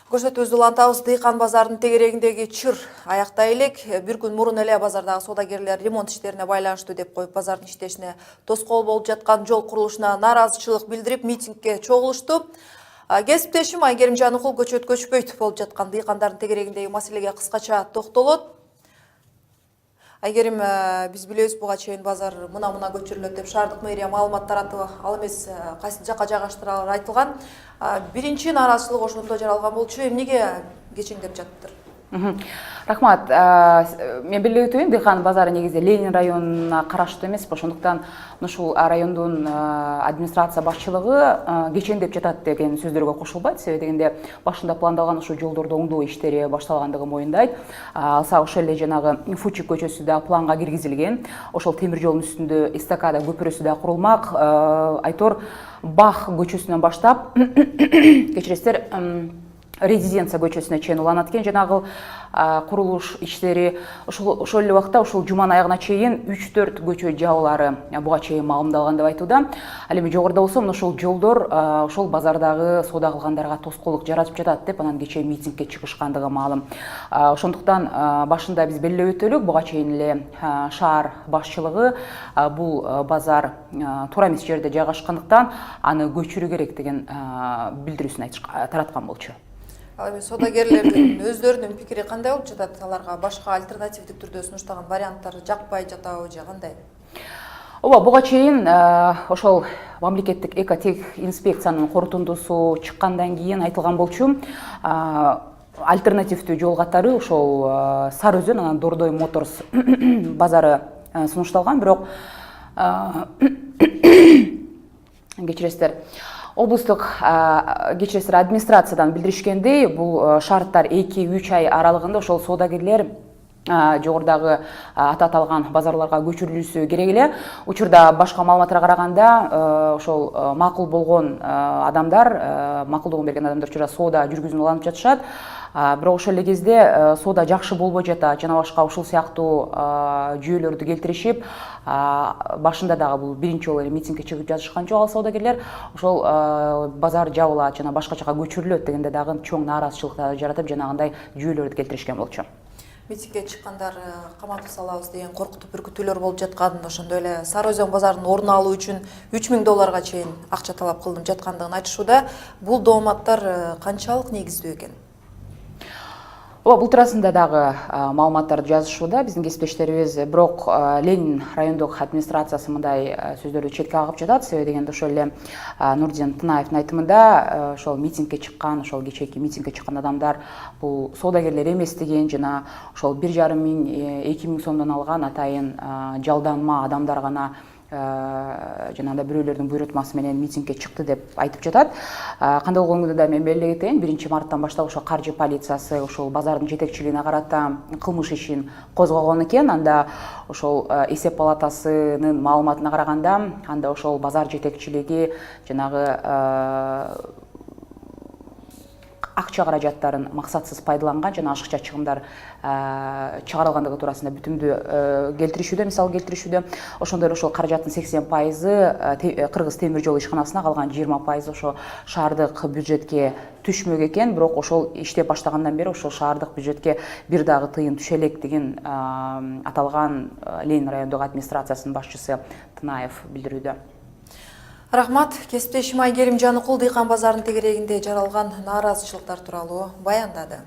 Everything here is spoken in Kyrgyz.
Көрсөтүүбүздү улантабыз. Дыйкан базарынын тегерегиндеги чыр аяктай элек. Бир күн мурун эле базардагы соодагерлер ремонт иштерине байланыштуу деп коюп, базардын иштешине тоскоол болуп жаткан жол курулушуна нааразычылык билдирип, митингге чогулушту. Кесиптешим Айгерим Жаныкул көчөт көчпөйт болуп жаткан дыйкандардын тегерегиндеги маселеге кыскача токтолот. Айгерим, биз билебиз, буга чейин базар мына көчүрүлөт деп шаардык мэрия маалымат таратты. Ал эмес, кайсы жакка жайгаштырылары айтылган. Биринчи нааразычылык ошондо жаралган болчу. Эмнеге кечеңдеп жатыптыр? Рахмат. Мен билип өтөйүн, Дыйкан базары негизи Ленин районуна караштуу эмес, ошондуктан ушул райондун администрация башчылыгы кечеңдеп жатат деген сөздөргө кошулбайт. Себеби дегенде башында пландалган ушул жолдорду оңдоо иштери башталгандыгы моюндайт. Алса ошол эле жанагы Фучик көчөсү да планга киргизилген. Ошол темир жолдун үстүндө эстакада көпүрөсү да курулмак. Айтор Бах көчөсүнөн баштап кечиресиздер Резиденция көчөсүнө чейин уланат экен жанагы курулуш иштери. Ошол эле убакта ушул жуманын аягына чейин 3-4 көчө жабылары буга чейин маалымдалган деп айтууда. Ал эми жогоруда болсо ошол жолдор ошол базардагы соода кылгандарга тоскоолдук жаратып жатат деп анан кечээ митингге чыгышкандыгы маалым. Ошондуктан башында биз белгилеп өтөлүк, буга чейин эле шаар башчылыгы бул базар туура эмес жерде жайгашкандыктан аны көчүрүү керек деген билдирүүсүн тараткан болчу. Ал эми соодагерлердин өздөрүнүн пикири кандай болуп жатат? Аларга башка альтернативдик түрдө сунуштаган варианттар жакпай жатабы же кандай? Ооба, буга чейин ошол мамлекеттик экотех инспекциянын корутундусу чыккандан кийин айтылган болчу. Альтернативдүү жол катары ошол Сары Өзөн анан Дордой Моторс базары сунушталган, бирок кечиресиздер, облустук кечиресиздер администрациядан билдиришкендей, бул шарттар 2-3 ай аралыгында ошол соодагерлер жогорудагы аты аталган базарларга көчүрүлүшү керек эле. Учурда башка маалыматтарга караганда ошол макул болгон адамдар, макулдугун берген адамдар учурда соода жүргүзүнүп уланып жатышат. Бирок ошол эле кезде соода жакшы болбой жатат, жана башка ушул сыяктуу жүйөлөрдү келтиришип, башында дагы бул биринчи жолу эле митингге чыгып жатышкан жок ал соодагерлер. Ошол базар жабылат жана башка жака көчүрүлөт дегенде дагы чоң нааразычылыктарды жаратып, жанагындай жүйөлөрдү келтиришкен болчу. Митингге чыккандар каматып салабыз деген коркутуп бүркүтүүлөр болуп жаткан, ошондой эле Сары Өзөн базарынын ордун алуу үчүн $3000 чейин акча талап кылынып жаткандыгын айтышууда. Бул дооматтар канчалык негиздүү экен? Бул туурасында дагы маалыматтарды жазышууда биздин кесиптештерибиз, бирок Ленин райондук администрациясы мындай сөздөрдү четке кагып жатат. Себеби дегенде ошол эле Нурдин Тынаевдин айтымында ошол митингге чыккан, ошол кечээки митингге чыккан адамдар бул соодагерлер эмес деген, жана ошол 1,5 миң, 2 миң сомдон алган атайын жалданма адамдар гана жанагындай бирөөлөрдүн буйрутмасы менен митингге чыкты деп айтып жатат. Кандай болгондо да мен белгилеп кетейин, 1-марттан баштап ошол каржы полициясы ошол базардын жетекчилигине карата кылмыш ишин козгогон экен. Анда ошол эсеп палатасынын маалыматына караганда, анда ошол базар жетекчилиги жанагы акча каражаттарын максатсыз пайдаланган жана ашыкча чыгымдар чыгарылгандыгы туурасында бүтүмдүү келтиришүүдө, мисал келтиришүүдө. Ошондой эле ошол каражаттын 80% Кыргыз темир жол ишканасына, калган 20% ошо шаардык бюджетке түшмөк экен. Бирок ошол иштеп баштагандан бери ошол шаардык бюджетке бир дагы тыйын түшө элек деген аталган Ленин райондук администрациясынын башчысы Тынаев билдирүүдө. Рахмат. Кесиптешим Айгерим Жаныкул Дыйкан базарынын тегерегинде жаралган нааразычылыктар тууралуу баяндады.